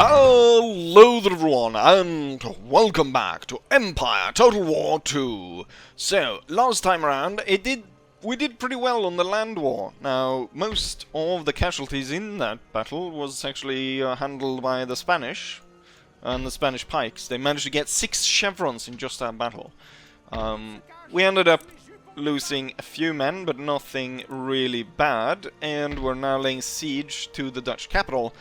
Hello there everyone, and welcome back to Empire Total War 2. So, last time around, we did pretty well on the land war. Now, most of the casualties in that battle was actually handled by the Spanish and the Spanish pikes. They managed to get 6 chevrons in just that battle. We ended up losing a few men, but nothing really bad, and we're now laying siege to the Dutch capital.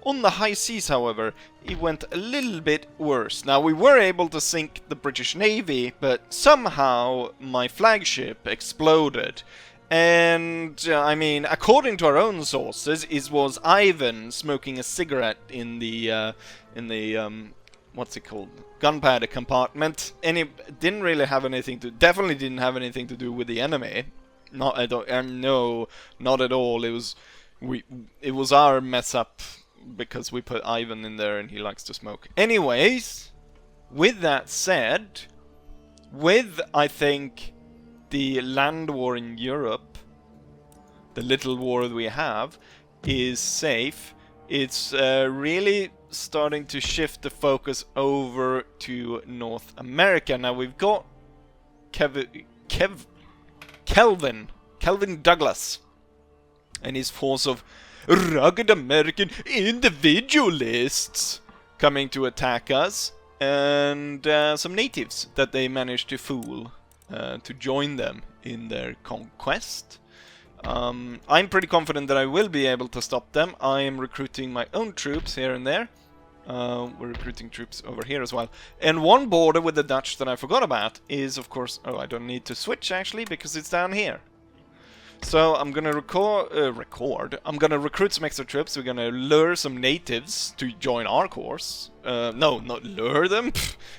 On the high seas, however, it went a little bit worse. Now, we were able to sink the British Navy, but somehow my flagship exploded. And, I mean, according to our own sources, it was Ivan smoking a cigarette in the what's it called? Gunpowder compartment. And it didn't really have anything to, definitely didn't have anything to do with the enemy. Not at all, no, not at all. It was our mess up, because we put Ivan in there and he likes to smoke. Anyways, with that said, with, I think, the land war in Europe, the little war that we have, is safe. It's really starting to shift the focus over to North America. Now we've got Kelvin Douglas and his force of rugged American individualists coming to attack us, and some natives that they managed to fool to join them in their conquest. I'm pretty confident that I will be able to stop them. I am recruiting my own troops here and there. We're recruiting troops over here as well. And one border with the Dutch that I forgot about is, of course... Oh, I don't need to switch, actually, because it's down here. So I'm gonna I'm gonna recruit some extra troops. We're gonna lure some natives to join our course. No, not lure them,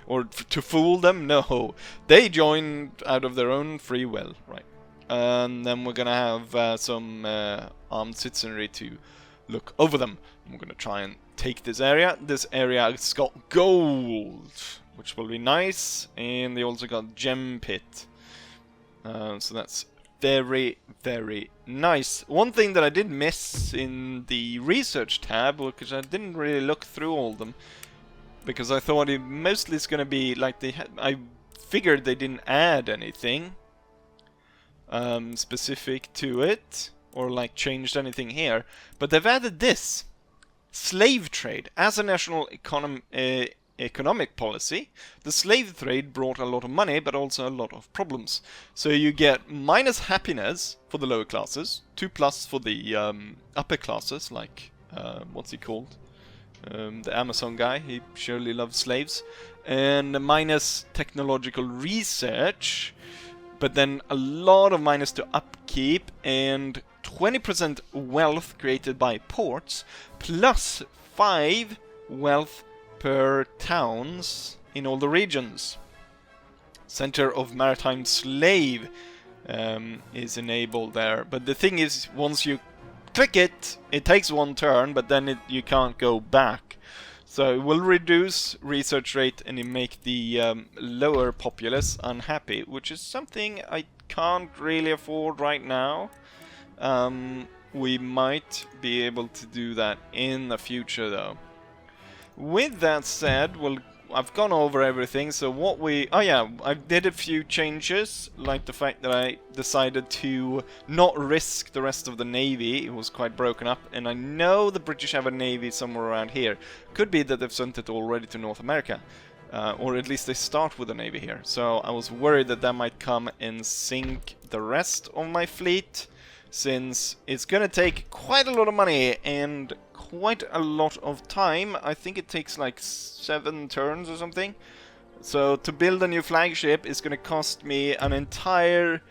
or to fool them. No, they joined out of their own free will, right? And then we're gonna have some armed citizenry to look over them. And we're gonna try and take this area. This area has got gold, which will be nice, and they also got gem pit. So that's very, very nice. One thing that I did miss in the research tab, because I didn't really look through all of them, because I thought it mostly is going to be like I figured they didn't add anything specific to it, or like changed anything here, but they've added this slave trade as a national economic policy. The slave trade brought a lot of money, but also a lot of problems. So you get minus happiness for the lower classes, 2+ for the upper classes, like, what's he called? The Amazon guy, he surely loves slaves. And minus technological research, but then a lot of minus to upkeep, and 20% wealth created by ports, plus 5 wealth per towns in all the regions. Center of Maritime Slave is enabled there. But the thing is, once you click it, it takes 1 turn, but then you can't go back. So it will reduce research rate and it make the lower populace unhappy, which is something I can't really afford right now. We might be able to do that in the future, though. With that said, I've gone over everything, so what oh yeah, I did a few changes, like the fact that I decided to not risk the rest of the navy. It was quite broken up, and I know the British have a navy somewhere around here. Could be that they've sent it already to North America, or at least they start with a navy here. So I was worried that might come and sink the rest of my fleet, since it's gonna take quite a lot of money and quite a lot of time. I think it takes like 7 turns or something. So to build a new flagship is gonna cost me an entire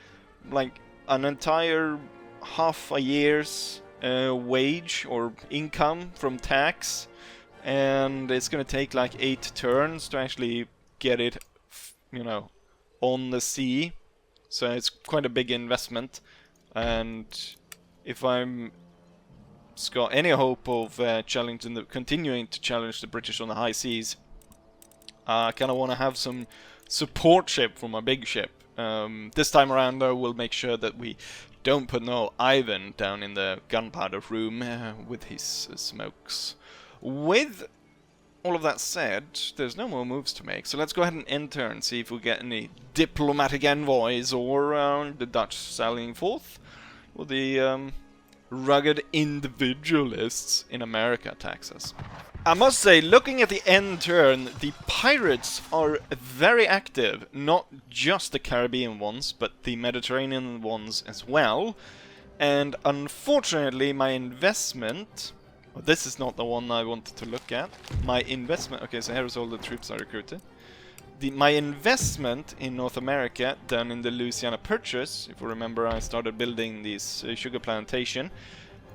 half a year's wage or income from tax, and it's gonna take like 8 turns to actually get it, you know, on the sea. So it's quite a big investment. And if I'm got any hope of continuing to challenge the British on the high seas, I kind of want to have some support ship for my big ship. This time around, though, we'll make sure that we don't put no Ivan down in the gunpowder room with his smokes. With all of that said, there's no more moves to make, so let's go ahead and enter and see if we get any diplomatic envoys or the Dutch sallying forth, or the rugged individualists in America attacks us. I must say, looking at the end turn, the pirates are very active, not just the Caribbean ones, but the Mediterranean ones as well. And unfortunately, my investment... Well, this is not the one I wanted to look at. My investment... Okay, so here's all the troops I recruited. My investment in North America, done in the Louisiana Purchase, if you remember, I started building this sugar plantation,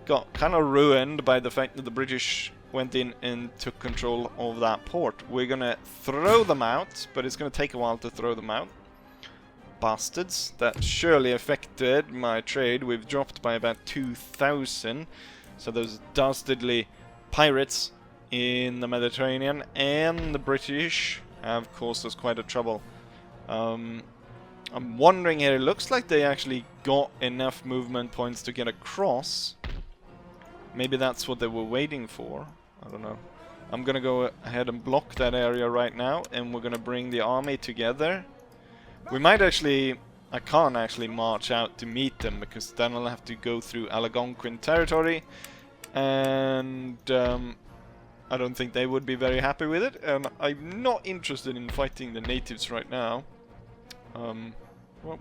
got kind of ruined by the fact that the British went in and took control of that port. We're gonna throw them out, but it's gonna take a while to throw them out. Bastards. That surely affected my trade. We've dropped by about 2,000. So those dastardly pirates in the Mediterranean and the British have caused us quite a trouble. I'm wondering here, it looks like they actually got enough movement points to get across. Maybe that's what they were waiting for. I don't know. I'm gonna go ahead and block that area right now, and we're gonna bring the army together. We might actually... I can't actually march out to meet them, because then I'll have to go through Algonquin territory, and I don't think they would be very happy with it, and I'm not interested in fighting the natives right now.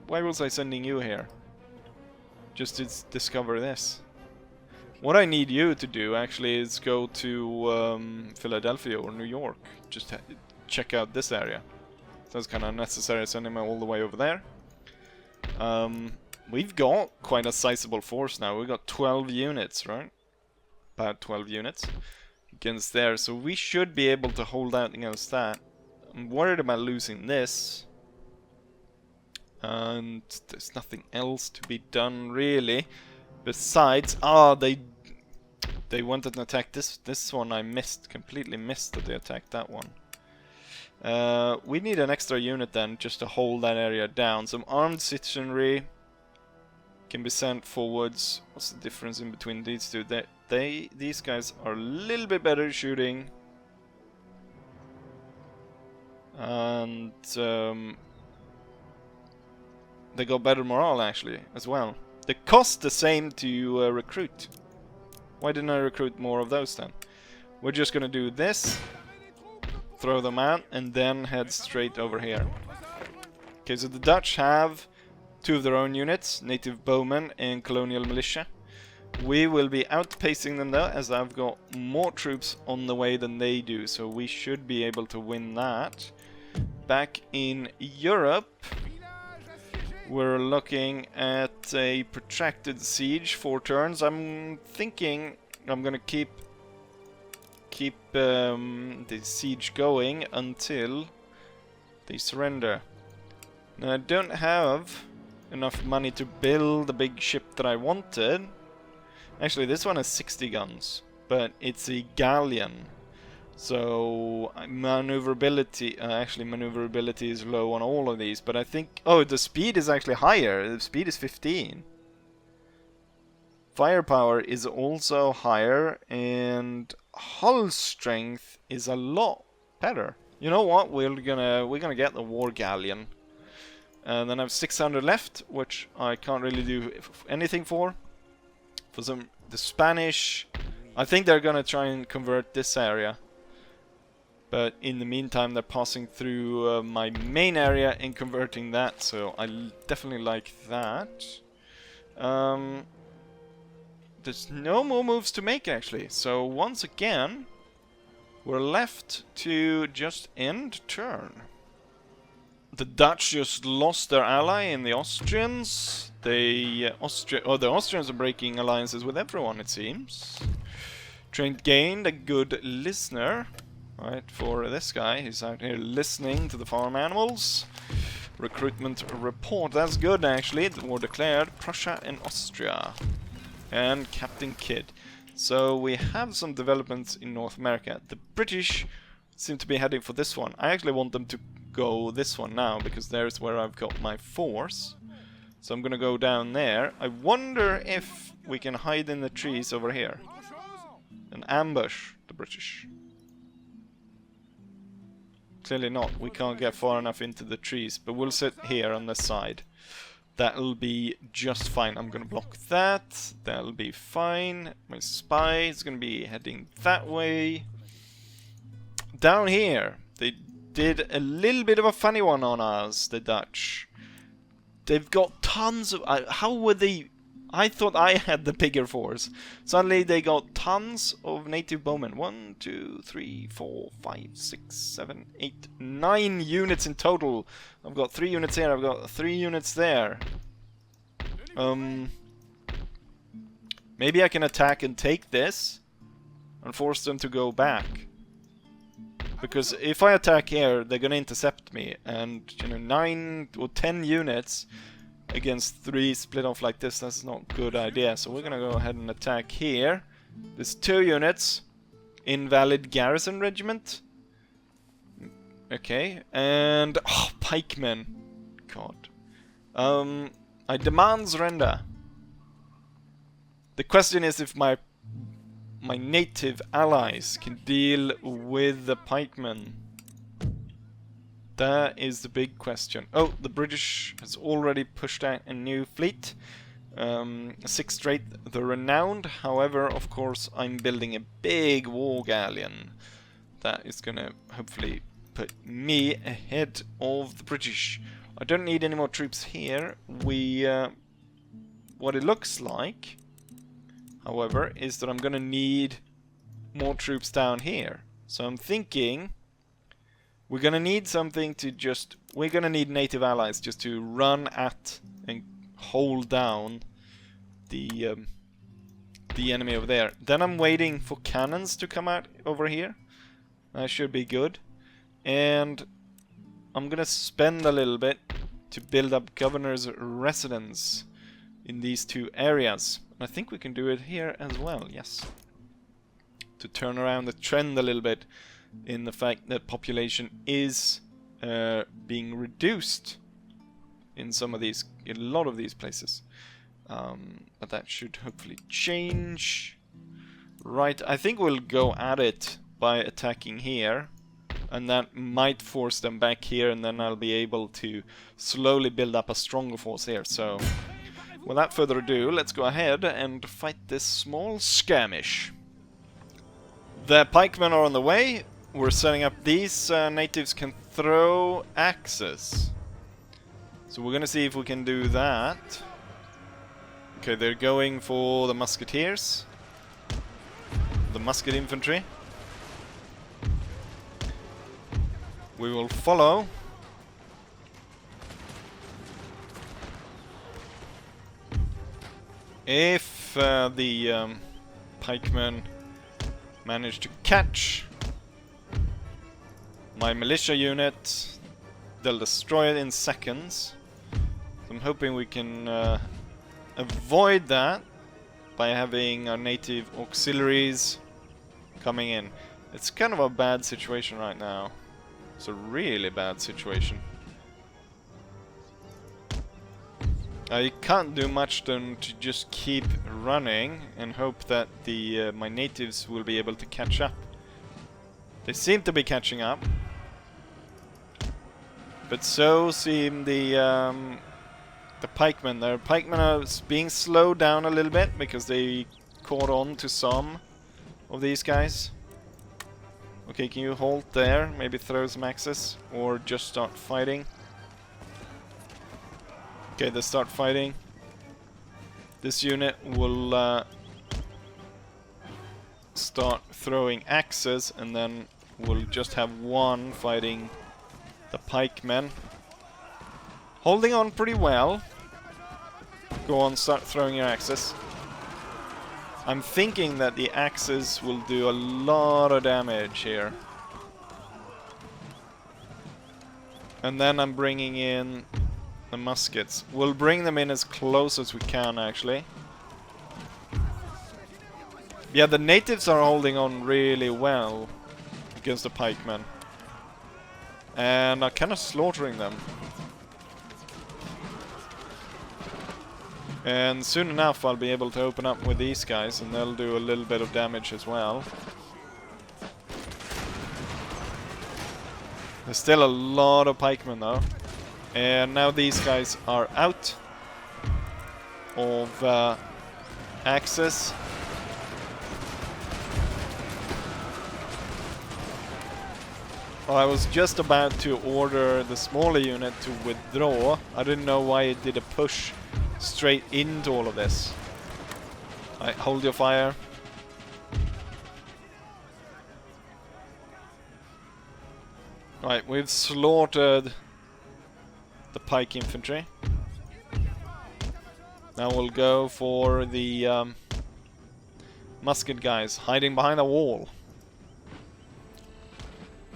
Why was I sending you here? Just to discover this. What I need you to do actually is go to Philadelphia or New York. Just check out this area. So it's kind of unnecessary sending me all the way over there. We've got quite a sizable force now. We've got 12 units, right? About 12 units against there. So we should be able to hold out against that. I'm worried about losing this. And there's nothing else to be done, really. Besides... Ah, they wanted to attack this one. I completely missed that they attacked that one. We need an extra unit then, just to hold that area down. Some armed citizenry can be sent forwards. What's the difference in between these two? These guys are a little bit better at shooting. And they got better morale actually, as well. They cost the same to recruit. Why didn't I recruit more of those then? We're just gonna do this. Throw them out, and then head straight over here. Okay, so the Dutch have 2 of their own units, native bowmen and colonial militia. We will be outpacing them though, as I've got more troops on the way than they do, so we should be able to win that. Back in Europe, we're looking at a protracted siege, 4 turns. I'm thinking I'm gonna keep the siege going until they surrender. Now I don't have enough money to build the big ship that I wanted. Actually, this one has 60 guns, but it's a galleon, so maneuverability. Actually, maneuverability is low on all of these, but I think... Oh, the speed is actually higher. The speed is 15. Firepower is also higher, and hull strength is a lot better. You know what? We're gonna get the war galleon, and then I have 600 left, which I can't really do anything for. For the Spanish, I think they're gonna try and convert this area, but in the meantime they're passing through my main area and converting that, so I definitely like that. There's no more moves to make actually, so once again we're left to just end turn. The Dutch just lost their ally in the Austrians. The Austrians are breaking alliances with everyone, it seems. Trent gained a good listener, right, for this guy. He's out here listening to the farm animals. Recruitment report, that's good actually. The war declared, Prussia and Austria. And Captain Kidd. So we have some developments in North America. The British seem to be heading for this one. I actually want them to go this one now, because there's where I've got my force. So I'm gonna go down there. I wonder if we can hide in the trees over here and ambush the British. Clearly not. We can't get far enough into the trees. But we'll sit here on the side. That'll be just fine. I'm gonna block that. That'll be fine. My spy is gonna be heading that way. Down here, they did a little bit of a funny one on us, the Dutch. They've got tons of... how were they... I thought I had the bigger force. Suddenly they got tons of native bowmen. 1, 2, 3, 4, 5, 6, 7, 8, 9 units in total. I've got 3 units here, I've got 3 units there. Maybe I can attack and take this and force them to go back. Because if I attack here, they're gonna intercept me, and you know, 9 or 10 units against 3 split off like this, that's not a good idea. So we're gonna go ahead and attack here. There's 2 units. Invalid garrison regiment. Okay, and oh, pikemen. God. I demand surrender. The question is if my native allies can deal with the pikemen. That is the big question. Oh, the British has already pushed out a new fleet. 6th Strait, the Renowned. However, of course, I'm building a big war galleon. That is gonna hopefully put me ahead of the British. I don't need any more troops here. What it looks like, however, is that I'm gonna need more troops down here. So I'm thinking we're gonna need something to just... we're gonna need native allies just to run at and hold down the enemy over there. Then I'm waiting for cannons to come out over here. That should be good. And I'm gonna spend a little bit to build up governor's residence in these 2 areas. I think we can do it here as well, yes. To turn around the trend a little bit in the fact that population is being reduced in some of these, in a lot of these places. But that should hopefully change. Right, I think we'll go at it by attacking here. And that might force them back here, and then I'll be able to slowly build up a stronger force here. So, without further ado, let's go ahead and fight this small skirmish. The pikemen are on the way. We're setting up these. Natives can throw axes. So we're gonna see if we can do that. Okay, they're going for the musketeers. The musket infantry. We will follow. If the pikemen manage to catch my militia unit, they'll destroy it in seconds. So I'm hoping we can avoid that by having our native auxiliaries coming in. It's kind of a bad situation right now. It's a really bad situation. I can't do much than to just keep running and hope that the my natives will be able to catch up. They seem to be catching up, but so seem the pikemen. Their pikemen are being slowed down a little bit because they caught on to some of these guys. Okay, can you hold there? Maybe throw some axes or just start fighting. Okay, they start fighting. This unit will start throwing axes, and then we'll just have one fighting the pikemen. Holding on pretty well. Go on, start throwing your axes. I'm thinking that the axes will do a lot of damage here. And then I'm bringing in the muskets. We'll bring them in as close as we can, actually. Yeah, the natives are holding on really well against the pikemen. And are kind of slaughtering them. And soon enough I'll be able to open up with these guys, and they'll do a little bit of damage as well. There's still a lot of pikemen though. And now these guys are out of access. Well, I was just about to order the smaller unit to withdraw. I didn't know why it did a push straight into all of this. Alright, hold your fire. Right, we've slaughtered the pike infantry. Now we'll go for the musket guys hiding behind a wall.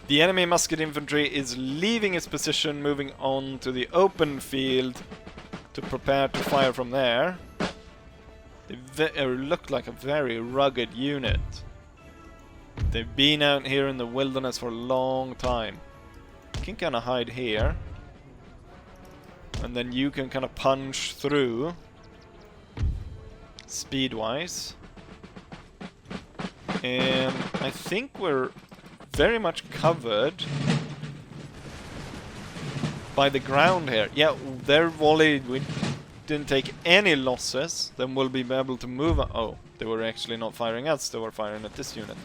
The enemy musket infantry is leaving its position, moving on to the open field to prepare to fire from there. They look like a very rugged unit. They've been out here in the wilderness for a long time. You can kind of hide here. And then you can kind of punch through. Speed-wise. And I think we're very much covered by the ground here. Yeah, their volley, we didn't take any losses. Then we'll be able to move. Oh, they were actually not firing us, they were firing at this unit.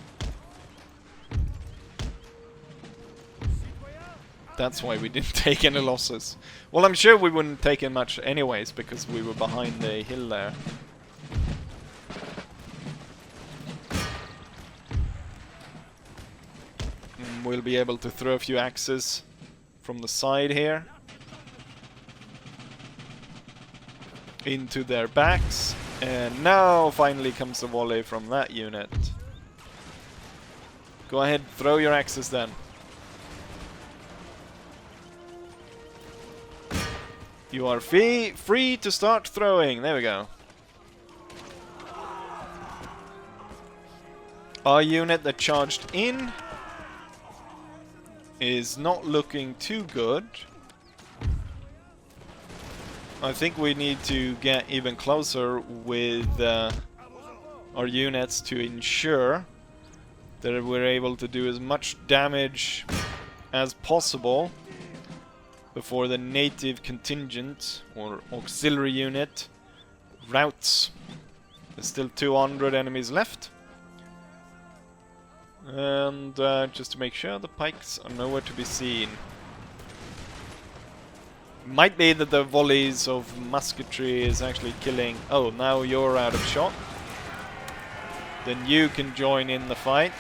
That's why we didn't take any losses. Well, I'm sure we wouldn't take in much anyways, because we were behind the hill there. We'll be able to throw a few axes from the side here into their backs. And now finally comes a volley from that unit. Go ahead, throw your axes then. You are free to start throwing. There we go. Our unit that charged in is not looking too good. I think we need to get even closer with our units to ensure that we're able to do as much damage as possible before the native contingent or auxiliary unit routs. There's still 200 enemies left. And just to make sure, the pikes are nowhere to be seen. Might be that the volleys of musketry is actually killing... Oh, now you're out of shot. Then you can join in the fight.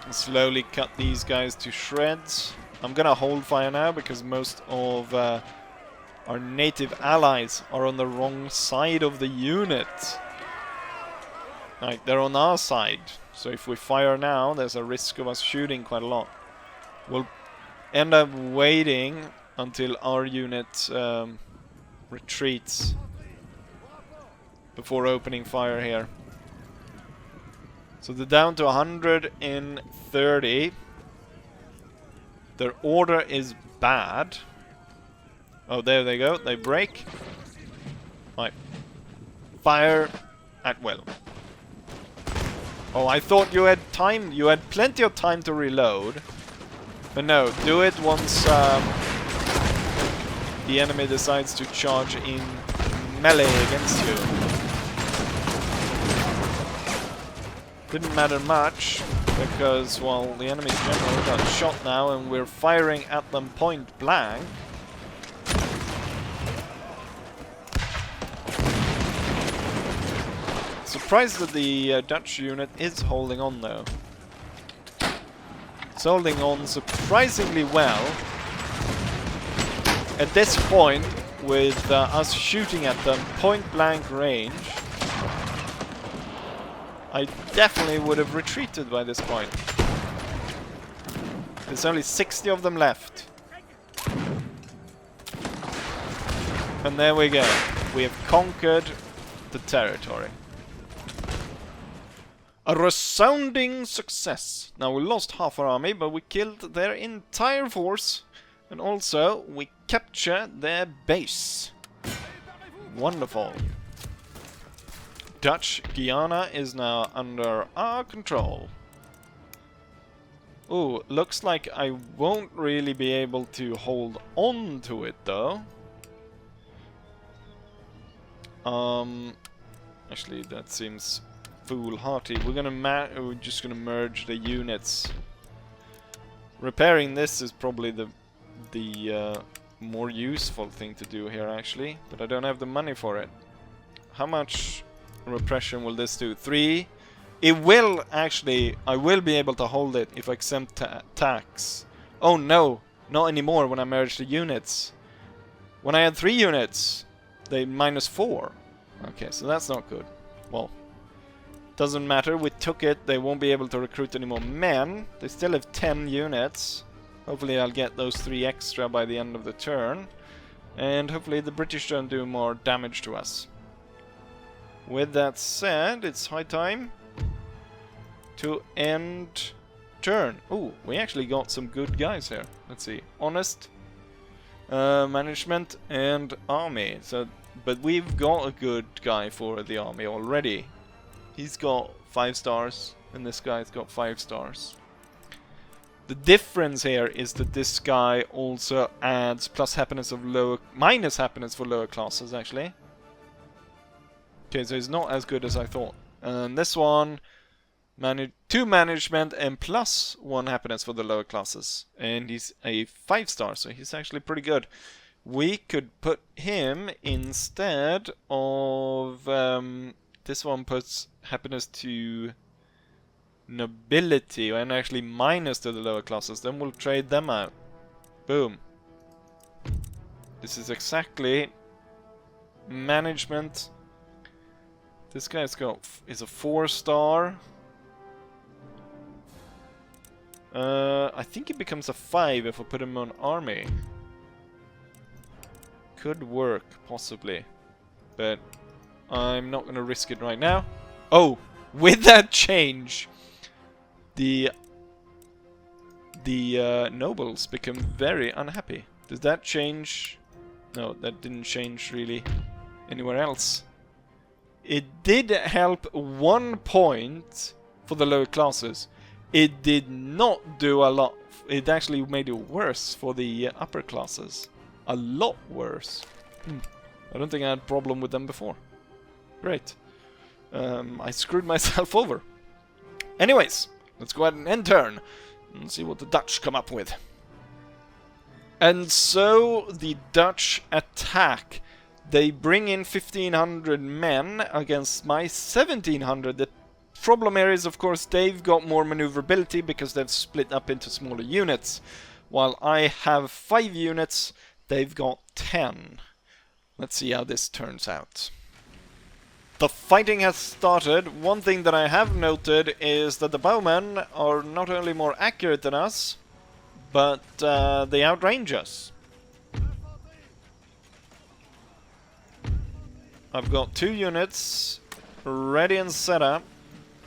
Slowly cut these guys to shreds. I'm gonna hold fire now because most of our native allies are on the wrong side of the unit. Like, they're on our side. So if we fire now, there's a risk of us shooting quite a lot. We'll end up waiting until our unit retreats before opening fire here. So they're down to 130. Their order is bad. Oh, there they go. They break. Right. Fire at will. Oh, I thought you had time. You had plenty of time to reload. But no, do it once the enemy decides to charge in melee against you. Didn't matter much, because, well, the enemy general got shot now and we're firing at them point blank. Surprised that the Dutch unit is holding on though. It's holding on surprisingly well. At this point, with us shooting at them point blank range, I definitely would have retreated by this point. There's only 60 of them left. And there we go. We have conquered the territory. A resounding success. Now, we lost half our army, but we killed their entire force. And also, we captured their base. Wonderful. Dutch Guyana is now under our control. Ooh, looks like I won't really be able to hold on to it though. Actually, that seems foolhardy. We're just gonna merge the units. Repairing this is probably the more useful thing to do here, actually, but I don't have the money for it. How much repression will this do? 3. It will actually. I will be able to hold it if I exempt tax. Oh no, not anymore. When I merge the units. When I had 3 units, they -4. Okay, so that's not good. Well, doesn't matter. We took it. They won't be able to recruit any more men. They still have 10 units. Hopefully I'll get those 3 extra by the end of the turn. And hopefully the British don't do more damage to us. With that said, it's high time to end turn. Ooh, we actually got some good guys here. Let's see. Honest, management, and army. So, but we've got a good guy for the army already. He's got 5 stars, and this guy's got 5 stars. The difference here is that this guy also adds minus happiness for lower classes, actually. Okay, so he's not as good as I thought. And this one, 2 management and +1 happiness for the lower classes. And he's a 5 star, so he's actually pretty good. We could put him instead of... this one puts happiness to nobility, and actually minus to the lower classes. Then we'll trade them out. Boom. This is exactly management. This guy's is a 4 star. I think it becomes a 5 if I put him on army. Could work, possibly. But I'm not gonna risk it right now. Oh, with that change, the nobles become very unhappy. Does that change? No, that didn't change really anywhere else. It did help 1 point for the lower classes. It did not do a lot. It actually made it worse for the upper classes. A lot worse. I don't think I had a problem with them before. Great. I screwed myself over. Anyways, let's go ahead and end turn and see what the Dutch come up with. And so the Dutch attack. They bring in 1,500 men against my 1,700. The problem here is, of course, they've got more maneuverability because they've split up into smaller units. While I have 5 units, they've got 10. Let's see how this turns out. The fighting has started. One thing that I have noted is that the bowmen are not only more accurate than us, but they outrange us. I've got 2 units ready and set up.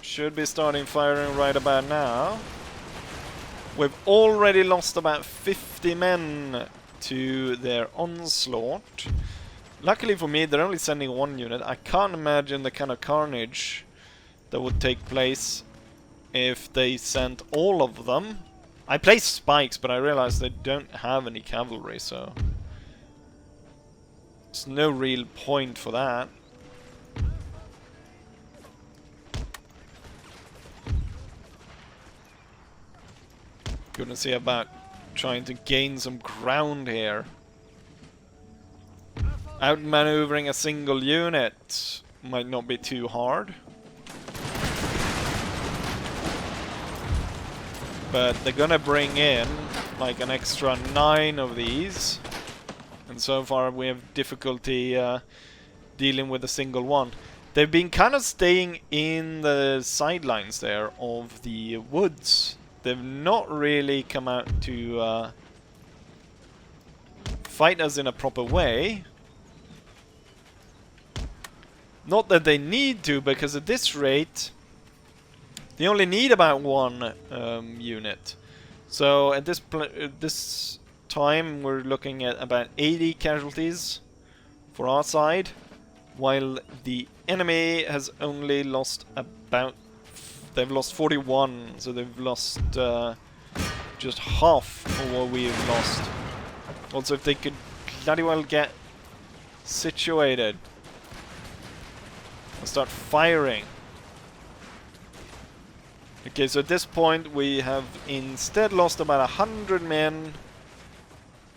Should be starting firing right about now. We've already lost about 50 men to their onslaught. Luckily for me, they're only sending 1 unit. I can't imagine the kind of carnage that would take place if they sent all of them. I placed spikes, but I realized they don't have any cavalry, so there's no real point for that. Gonna see about trying to gain some ground here. Outmaneuvering a single unit might not be too hard. But they're gonna bring in like an extra 9 of these. And so far we have difficulty dealing with a single one. They've been kind of staying in the sidelines there of the woods. They've not really come out to fight us in a proper way. Not that they need to, because at this rate they only need about 1 unit. So at this time we're looking at about 80 casualties for our side, while the enemy has only lost about... They've lost 41, so they've lost just half of what we've lost. Also, if they could bloody well get situated and start firing. Okay, so at this point we have instead lost about 100 men.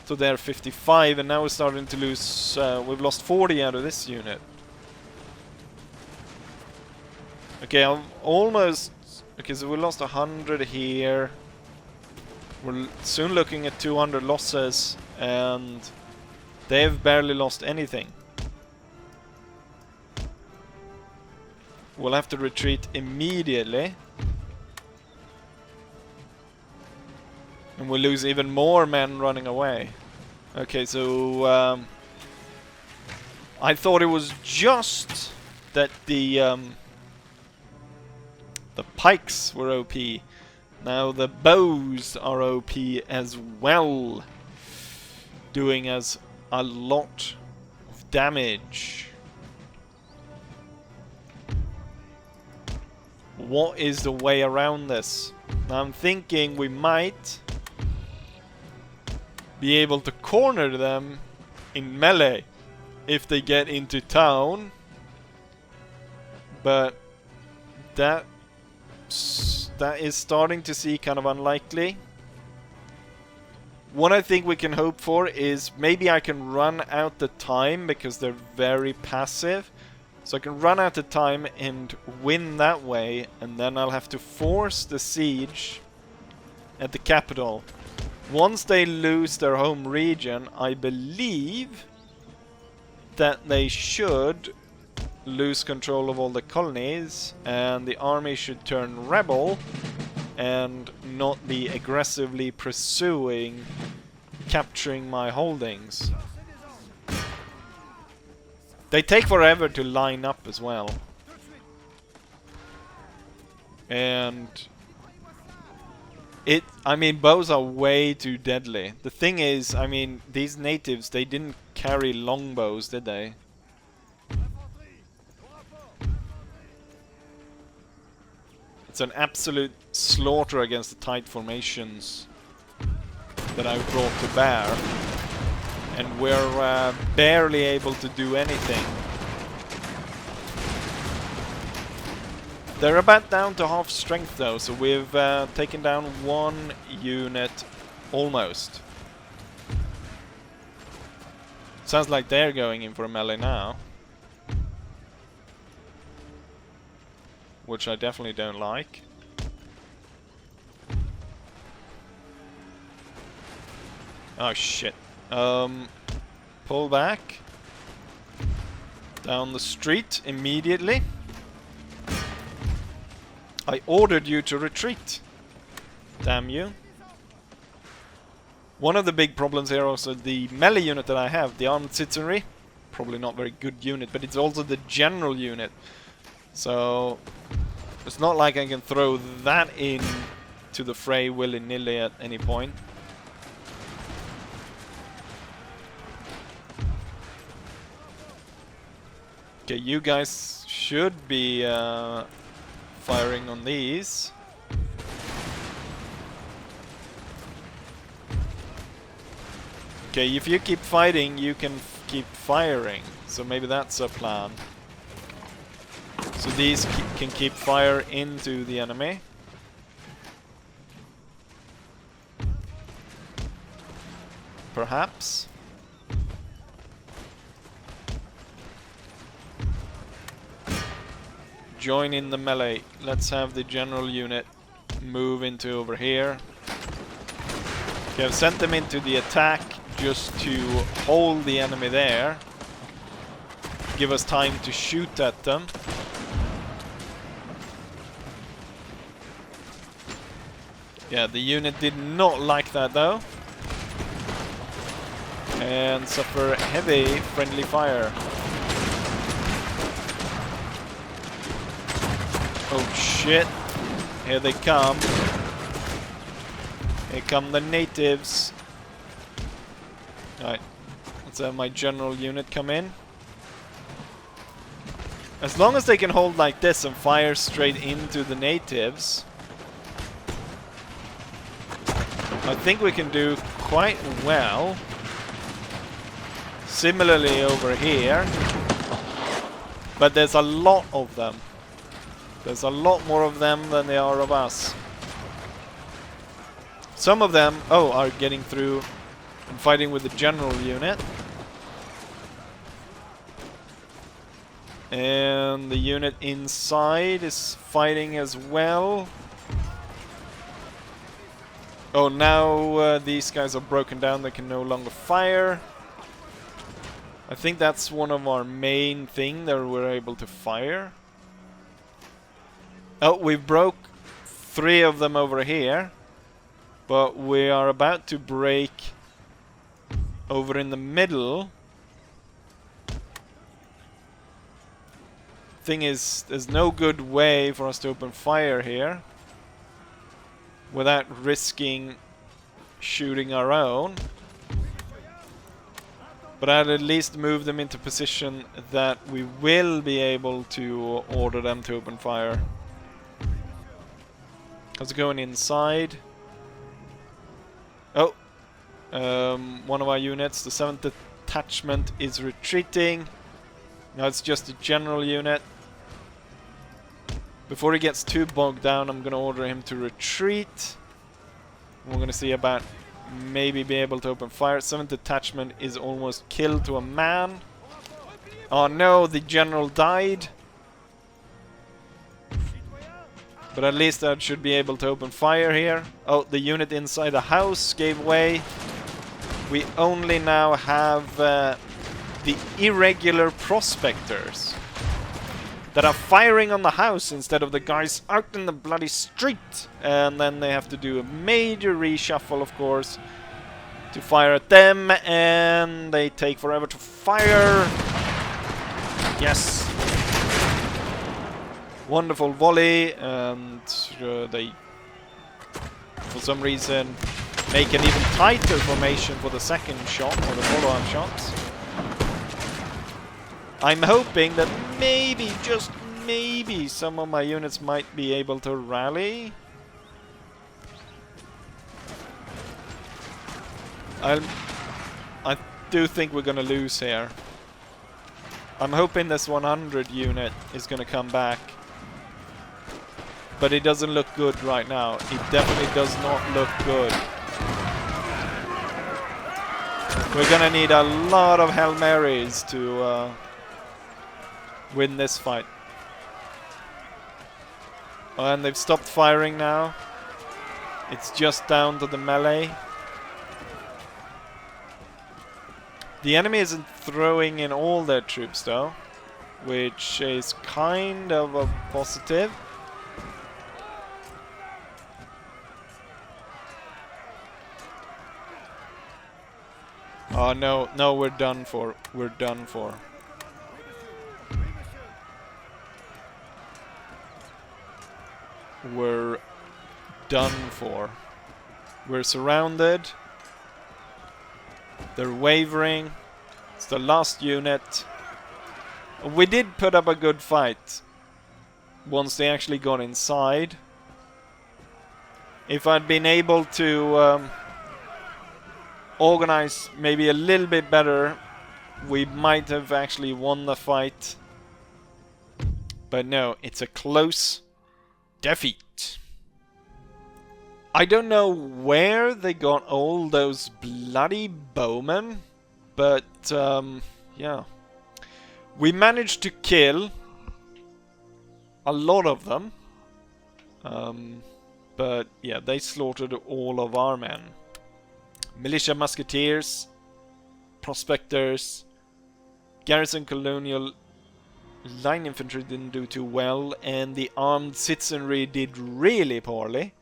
So they're 55, and now we're starting to lose... we've lost 40 out of this unit. Okay, I'm almost... Okay, so we lost 100 here. We're soon looking at 200 losses, and they've barely lost anything. We'll have to retreat immediately. And we'll lose even more men running away. Okay, so I thought it was just that the pikes were OP. Now the bows are OP as well, doing us a lot of damage. What is the way around this? I'm thinking we might be able to corner them in melee if they get into town, but that is starting to seem kind of unlikely. What I think we can hope for is maybe I can run out the time, because they're very passive. So I can run out the time and win that way, and then I'll have to force the siege at the capital. Once they lose their home region, I believe that they should lose control of all the colonies, and the army should turn rebel and not be aggressively pursuing capturing my holdings. They take forever to line up as well. And I mean, bows are way too deadly. The thing is, I mean, these natives, they didn't carry longbows, did they? It's an absolute slaughter against the tight formations that I've brought to bear. And we're barely able to do anything. They're about down to half strength though, so we've taken down one unit almost. Sounds like they're going in for a melee now. Which I definitely don't like. Oh shit. Pull back. Down the street immediately. I ordered you to retreat. Damn you. One of the big problems here also, the melee unit that I have, the armed citizenry. Probably not very good unit, but it's also the general unit. So it's not like I can throw that in to the fray willy-nilly at any point. Okay, you guys should be firing on these. Okay, if you keep fighting, you can keep firing. So maybe that's a plan. So these can keep fire into the enemy. Perhaps. Join in the melee. Let's have the general unit move into over here. Okay, I've sent them into the attack just to hold the enemy there. Give us time to shoot at them. Yeah, the unit did not like that though. And suffer heavy friendly fire. Oh shit. Here they come. Here come the natives. Alright. Let's have my general unit come in. As long as they can hold like this and fire straight into the natives, I think we can do quite well. Similarly over here. But there's a lot of them. There's a lot more of them than there are of us. Some of them, are getting through and fighting with the general unit. And the unit inside is fighting as well. Oh, now these guys are broken down. They can no longer fire. I think that's one of our main thing that we're able to fire. Oh, we broke 3 of them over here. But we are about to break over in the middle. Thing is, there's no good way for us to open fire here without risking shooting our own. But I'll at least move them into position that we will be able to order them to open fire. How's it going inside? Oh, one of our units, the 7th detachment, is retreating. Now it's just a general unit. Before he gets too bogged down, I'm gonna order him to retreat. We're gonna see about maybe be able to open fire. 7th detachment is almost killed to a man. Oh no, the general died. But at least I should be able to open fire here. Oh, the unit inside the house gave way. We only now have the irregular prospectors that are firing on the house instead of the guys out in the bloody street. And then they have to do a major reshuffle, of course, to fire at them. And they take forever to fire. Yes. Wonderful volley. And they, for some reason, make an even tighter formation for the second shot, or the follow-up shots. I'm hoping that maybe, just maybe, some of my units might be able to rally. I do think we're gonna lose here. I'm hoping this 100 unit is gonna come back. But it doesn't look good right now. It definitely does not look good. We're gonna need a lot of Hail Marys to win this fight. Oh, and they've stopped firing now. It's just down to the melee. The enemy isn't throwing in all their troops though, which is kind of a positive. Oh no, no, we're done for. We're done for. We're done for. We're surrounded. They're wavering. It's the last unit. We did put up a good fight once they actually got inside. If I'd been able to organize maybe a little bit better, we might have actually won the fight. But no, it's a close defeat. I don't know where they got all those bloody bowmen, but yeah. We managed to kill a lot of them. But yeah, they slaughtered all of our men. Militia musketeers, prospectors, garrison colonial line infantry didn't do too well, and the armed citizenry did really poorly.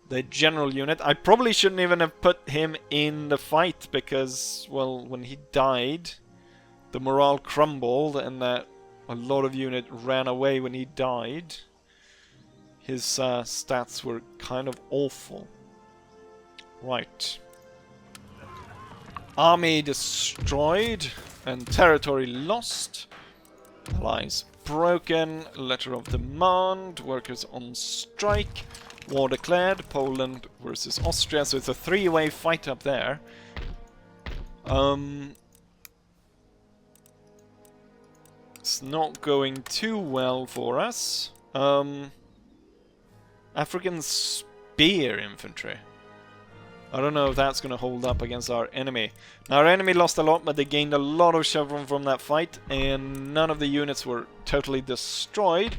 The general unit, I probably shouldn't even have put him in the fight because, well, when he died, the morale crumbled and a lot of unit ran away when he died. His stats were kind of awful. Right. Army destroyed and territory lost. Allies broken. Letter of demand. Workers on strike. War declared. Poland versus Austria. So it's a three-way fight up there. It's not going too well for us. African spear infantry. I don't know if that's going to hold up against our enemy. Now, our enemy lost a lot, but they gained a lot of chevron from that fight, and none of the units were totally destroyed.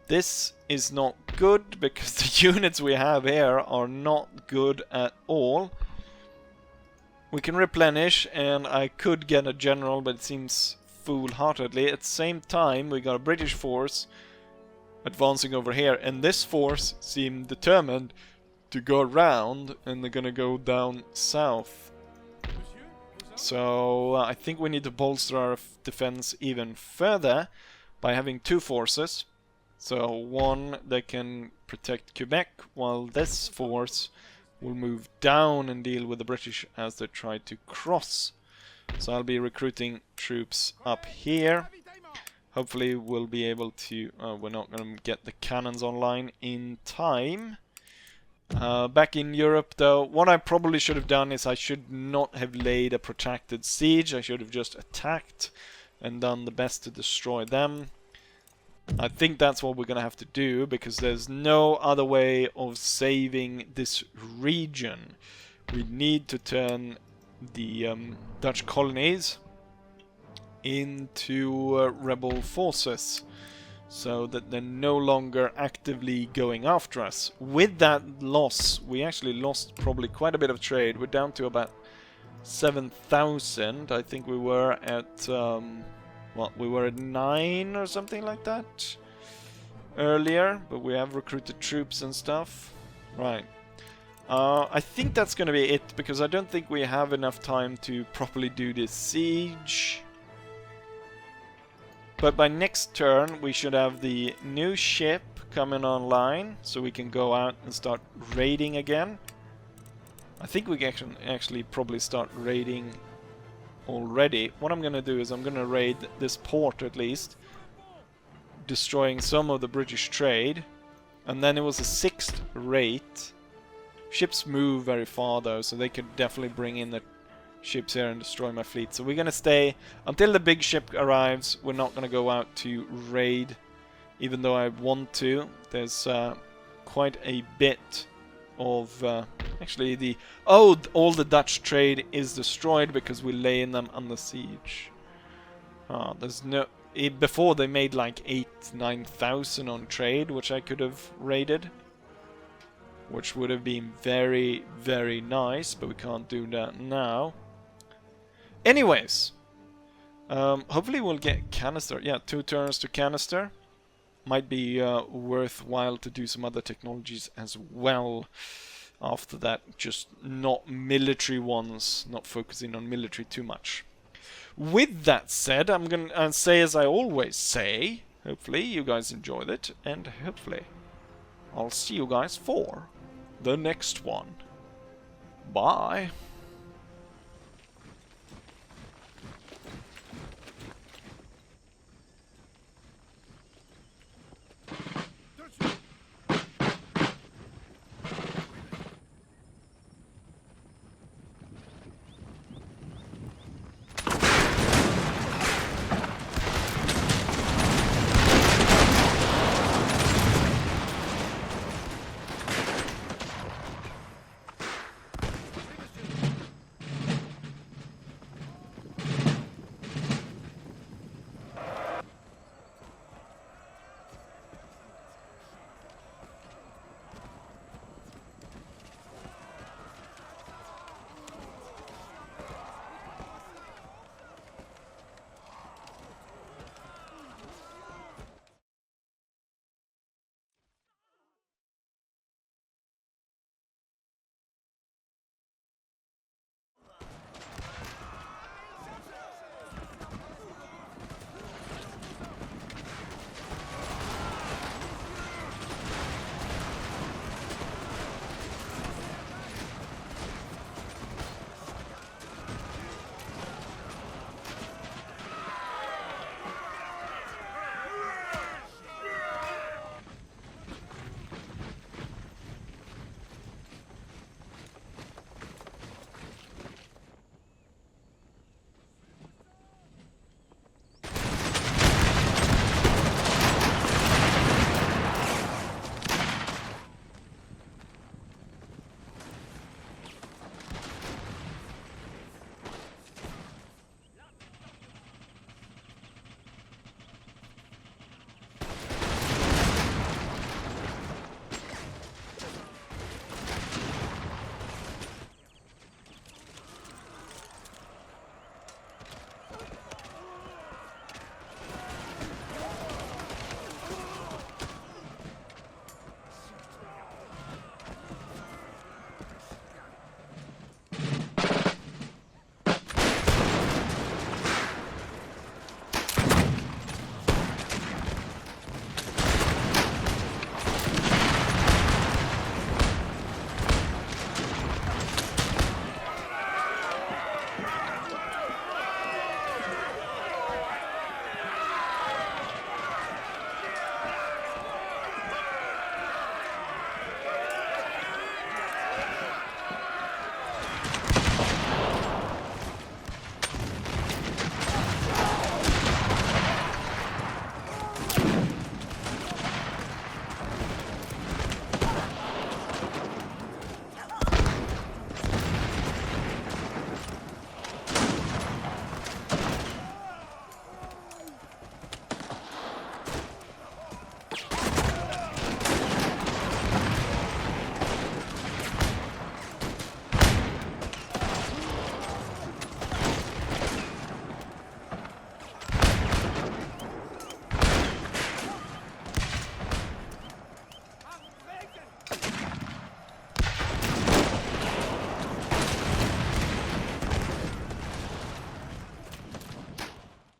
This is not good, because the units we have here are not good at all. We can replenish, and I could get a general, but it seems foolhardily. At the same time, we got a British force advancing over here, and this force seemed determined to go around, and they're gonna go down south. So I think we need to bolster our defense even further by having two forces. So one that can protect Quebec, while this force will move down and deal with the British as they try to cross. So I'll be recruiting troops up here. Hopefully we'll be able to... we're not going to get the cannons online in time. Back in Europe, though, what I probably should have done is I should not have laid a protracted siege. I should have just attacked and done the best to destroy them. I think that's what we're going to have to do, because there's no other way of saving this region. We need to turn the Dutch colonies into rebel forces, so that they're no longer actively going after us. With that loss, we actually lost probably quite a bit of trade. We're down to about 7,000. I think we were at... well, we were at 9 or something like that earlier, but we have recruited troops and stuff. Right. I think that's going to be it, because I don't think we have enough time to properly do this siege. But by next turn, we should have the new ship coming online, so we can go out and start raiding again. I think we can actually probably start raiding already. What I'm going to do is I'm going to raid this port at least, destroying some of the British trade. And then it was a 6th rate. Ships move very far though, so they could definitely bring in the ships here and destroy my fleet. So we're going to stay until the big ship arrives. We're not going to go out to raid, even though I want to. There's quite a bit of actually all the Dutch trade is destroyed because we lay in them under siege. There's no... before they made like 8,000-9,000 on trade, which I could have raided, which would have been very, very nice, but we can't do that now. Anyways, hopefully we'll get canister. Yeah, 2 turns to canister. Might be worthwhile to do some other technologies as well after that, just not military ones, not focusing on military too much. With that said, I'm going to say as I always say, hopefully you guys enjoyed it, and hopefully I'll see you guys for the next one. Bye.